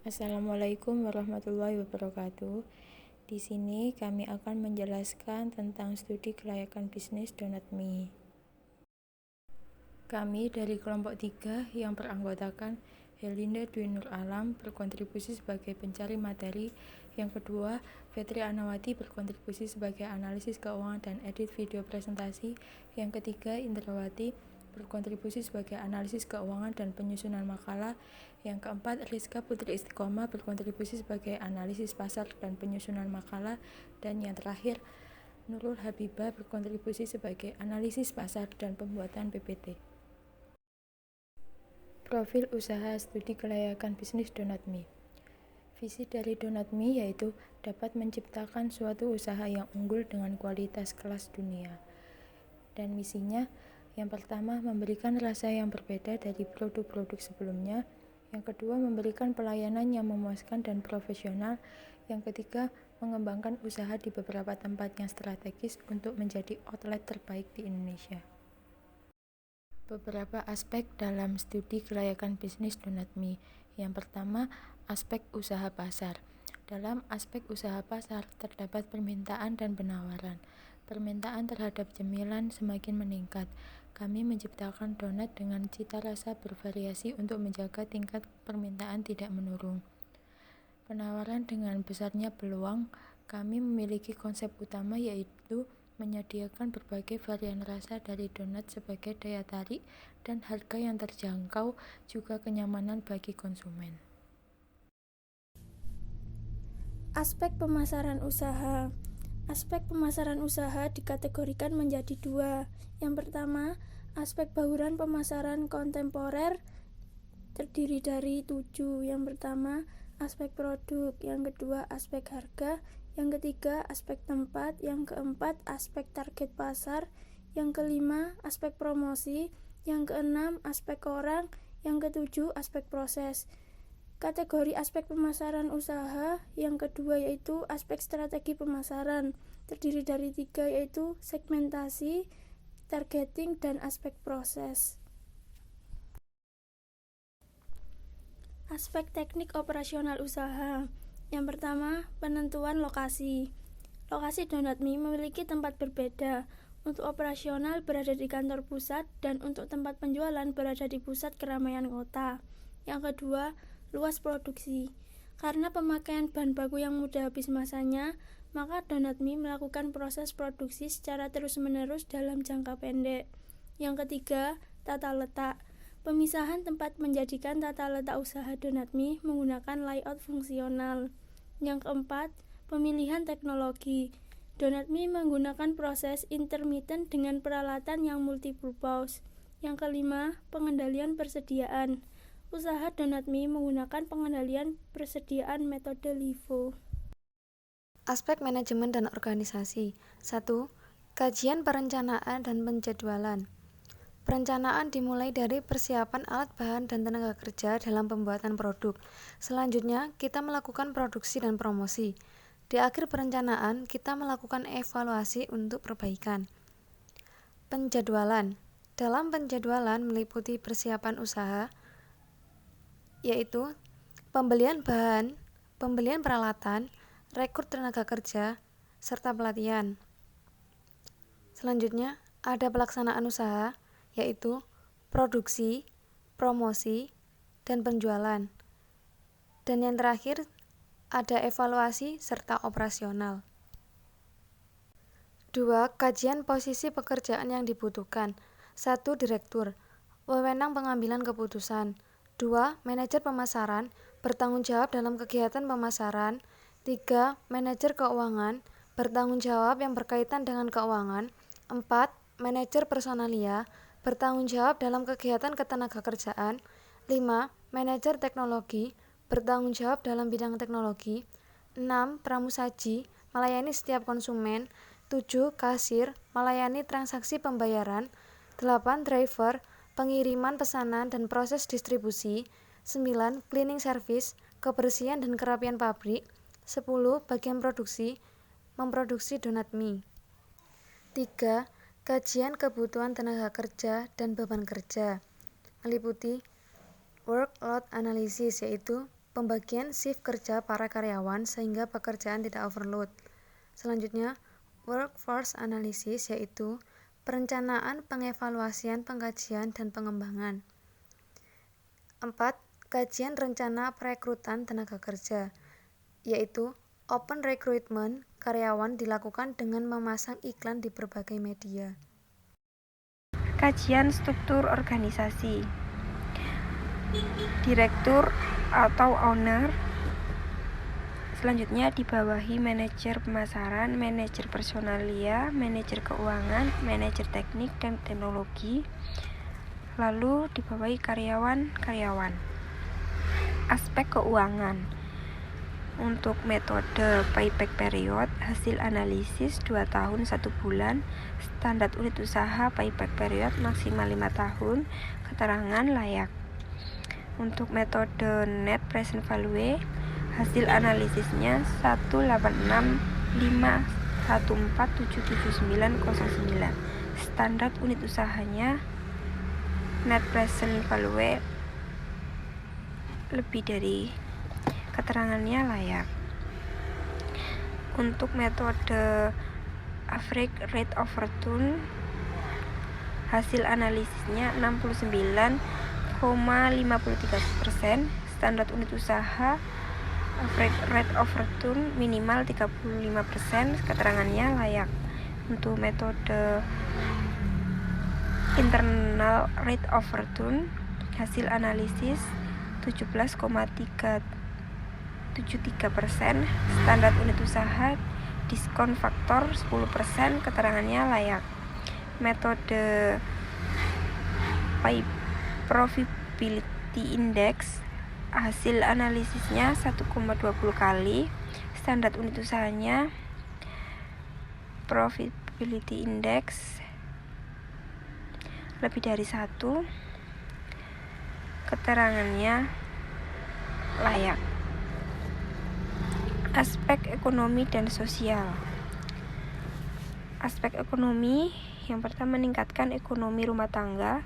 Assalamualaikum warahmatullahi wabarakatuh. Di sini kami akan menjelaskan tentang studi kelayakan bisnis Donat.me. Kami dari kelompok 3 yang beranggotakan Helinda Dwi Nur Alam berkontribusi sebagai pencari materi. Yang kedua, Fitri Anawati berkontribusi sebagai analisis keuangan dan edit video presentasi. Yang ketiga, Indrawati berkontribusi sebagai analisis keuangan dan penyusunan makalah. Yang keempat, Rizka Putri Istiqomah berkontribusi sebagai analisis pasar dan penyusunan makalah. Dan yang terakhir, Nurul Habibah berkontribusi sebagai analisis pasar dan pembuatan PPT. Profil usaha studi kelayakan bisnis Donat.me. Visi dari Donat.me yaitu dapat menciptakan suatu usaha yang unggul dengan kualitas kelas dunia. Dan misinya, yang pertama, memberikan rasa yang berbeda dari produk-produk sebelumnya. Yang kedua, memberikan pelayanan yang memuaskan dan profesional. Yang ketiga, mengembangkan usaha di beberapa tempat yang strategis untuk menjadi outlet terbaik di Indonesia. Beberapa aspek dalam studi kelayakan bisnis Donat.me. Yang pertama, aspek usaha pasar. Dalam aspek usaha pasar terdapat permintaan dan penawaran. Permintaan terhadap cemilan semakin meningkat. Kami menciptakan donat dengan cita rasa bervariasi untuk menjaga tingkat permintaan tidak menurun. Penawaran dengan besarnya peluang, kami memiliki konsep utama yaitu menyediakan berbagai varian rasa dari donat sebagai daya tarik dan harga yang terjangkau, juga kenyamanan bagi konsumen. Aspek pemasaran usaha. Aspek pemasaran usaha dikategorikan menjadi dua. Yang pertama, aspek bauran pemasaran kontemporer terdiri dari 7. Yang pertama, aspek produk. Yang kedua, aspek harga. Yang ketiga, aspek tempat. Yang keempat, aspek target pasar. Yang kelima, aspek promosi. Yang keenam, aspek orang. Yang ketujuh, aspek proses. Kategori aspek pemasaran usaha yang kedua yaitu aspek strategi pemasaran, terdiri dari 3 yaitu segmentasi, targeting, dan aspek proses. Aspek teknik operasional usaha. Yang pertama, penentuan lokasi. Lokasi Donat.me memiliki tempat berbeda. Untuk operasional berada di kantor pusat dan untuk tempat penjualan berada di pusat keramaian kota. Yang kedua, luas produksi. Karena pemakaian bahan baku yang mudah habis masanya, maka Donat.me melakukan proses produksi secara terus-menerus dalam jangka pendek. Yang ketiga, tata letak. Pemisahan tempat menjadikan tata letak usaha Donat.me menggunakan layout fungsional. Yang keempat, pemilihan teknologi. Donat.me menggunakan proses intermittent dengan peralatan yang multipurpose. Yang kelima, pengendalian persediaan. Usaha Donat.me menggunakan pengendalian persediaan metode LIFO. Aspek manajemen dan organisasi. 1. Kajian perencanaan dan penjadwalan. Perencanaan dimulai dari persiapan alat bahan dan tenaga kerja dalam pembuatan produk. Selanjutnya, kita melakukan produksi dan promosi. Di akhir perencanaan, kita melakukan evaluasi untuk perbaikan. Penjadwalan. Dalam penjadwalan meliputi persiapan usaha, yaitu pembelian bahan, pembelian peralatan, rekrut tenaga kerja, serta pelatihan. Selanjutnya, ada pelaksanaan usaha, yaitu produksi, promosi, dan penjualan. Dan yang terakhir, ada evaluasi serta operasional. 2. Kajian posisi pekerjaan yang dibutuhkan. 1. Direktur, wewenang pengambilan keputusan. 2. Manajer pemasaran, bertanggung jawab dalam kegiatan pemasaran. 3. Manajer keuangan, bertanggung jawab yang berkaitan dengan keuangan. 4. Manajer personalia, bertanggung jawab dalam kegiatan ketenagakerjaan. 5. Manajer teknologi, bertanggung jawab dalam bidang teknologi. 6. Pramusaji, melayani setiap konsumen. 7. Kasir, melayani transaksi pembayaran. 8. Driver, pengiriman pesanan dan proses distribusi. 9. Cleaning service, kebersihan dan kerapian pabrik. 10. Bagian produksi, memproduksi Donat.me. 3. Kajian kebutuhan tenaga kerja dan beban kerja, meliputi workload analysis, yaitu pembagian shift kerja para karyawan sehingga pekerjaan tidak overload. Selanjutnya, workforce analysis yaitu perencanaan, pengevaluasian, pengkajian, dan pengembangan. 4. Kajian rencana perekrutan tenaga kerja, yaitu open recruitment karyawan dilakukan dengan memasang iklan di berbagai media. Kajian struktur organisasi. Direktur atau owner. Selanjutnya dibawahi manajer pemasaran, manajer personalia, manajer keuangan, manajer teknik dan teknologi. Lalu dibawahi karyawan. Aspek keuangan. Untuk metode payback period, hasil analisis 2 tahun 1 bulan, standar unit usaha payback period maksimal 5 tahun, keterangan layak. Untuk metode net present value, hasil analisisnya 18651477909. Standar unit usahanya net present value lebih dari, keterangannya layak. Untuk metode average rate of return, hasil analisisnya 69,53%, standar unit usaha average rate of return minimal 35%, keterangannya layak. Untuk metode internal rate of return, hasil analisis 17,73%, standar unit usaha diskon faktor 10%, keterangannya layak. Metode profitability index, hasil analisisnya 1,20 kali, standar unit usahanya profitability index lebih dari 1, keterangannya layak. Aspek ekonomi dan sosial. Aspek ekonomi, yang pertama meningkatkan ekonomi rumah tangga,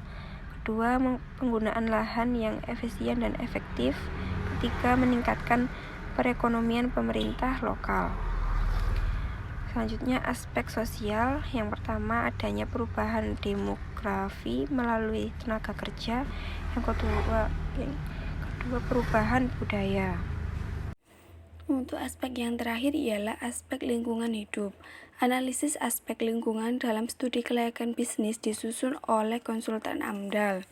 kedua penggunaan lahan yang efisien dan efektif, ketiga meningkatkan perekonomian pemerintah lokal. Selanjutnya aspek sosial, yang pertama adanya perubahan demografi melalui tenaga kerja, yang kedua perubahan budaya. Untuk aspek yang terakhir ialah aspek lingkungan hidup. Analisis aspek lingkungan dalam studi kelayakan bisnis disusun oleh konsultan AMDAL.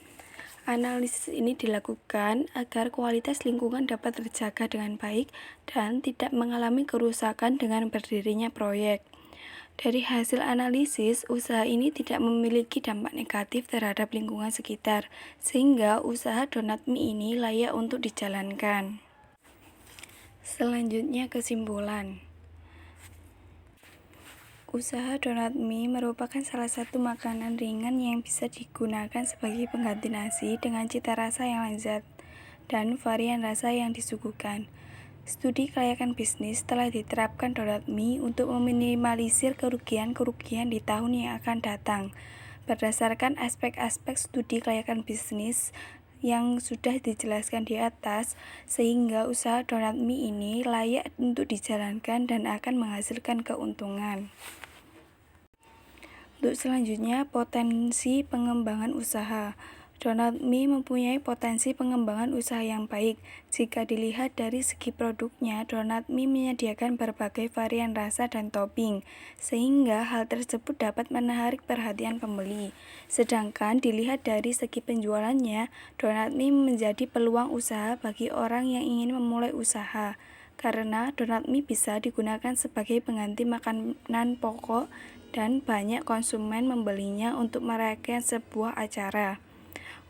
Analisis ini dilakukan agar kualitas lingkungan dapat terjaga dengan baik dan tidak mengalami kerusakan dengan berdirinya proyek. Dari hasil analisis, usaha ini tidak memiliki dampak negatif terhadap lingkungan sekitar, sehingga usaha donat mie ini layak untuk dijalankan. Selanjutnya kesimpulan. Usaha donat mie merupakan salah satu makanan ringan yang bisa digunakan sebagai pengganti nasi dengan cita rasa yang lezat dan varian rasa yang disuguhkan. Studi kelayakan bisnis telah diterapkan donat mie untuk meminimalisir kerugian-kerugian di tahun yang akan datang. Berdasarkan aspek-aspek studi kelayakan bisnis yang sudah dijelaskan di atas, sehingga usaha donat mie ini layak untuk dijalankan dan akan menghasilkan keuntungan. Untuk selanjutnya, potensi pengembangan usaha. Donat mie mempunyai potensi pengembangan usaha yang baik. Jika dilihat dari segi produknya, donat mie menyediakan berbagai varian rasa dan topping, sehingga hal tersebut dapat menarik perhatian pembeli. Sedangkan dilihat dari segi penjualannya, donat mie menjadi peluang usaha bagi orang yang ingin memulai usaha, karena donat mie bisa digunakan sebagai pengganti makanan pokok dan banyak konsumen membelinya untuk merayakan sebuah acara.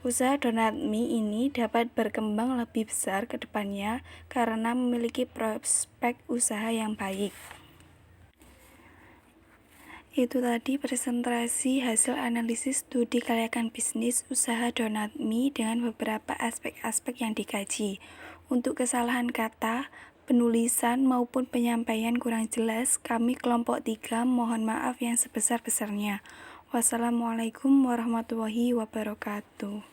Usaha donat mie ini dapat berkembang lebih besar ke depannya karena memiliki prospek usaha yang baik. Itu tadi presentasi hasil analisis studi kelayakan bisnis usaha donat mie dengan beberapa aspek-aspek yang dikaji. Untuk kesalahan kata, penulisan maupun penyampaian kurang jelas, kami kelompok 3 mohon maaf yang sebesar-besarnya. Wassalamualaikum warahmatullahi wabarakatuh.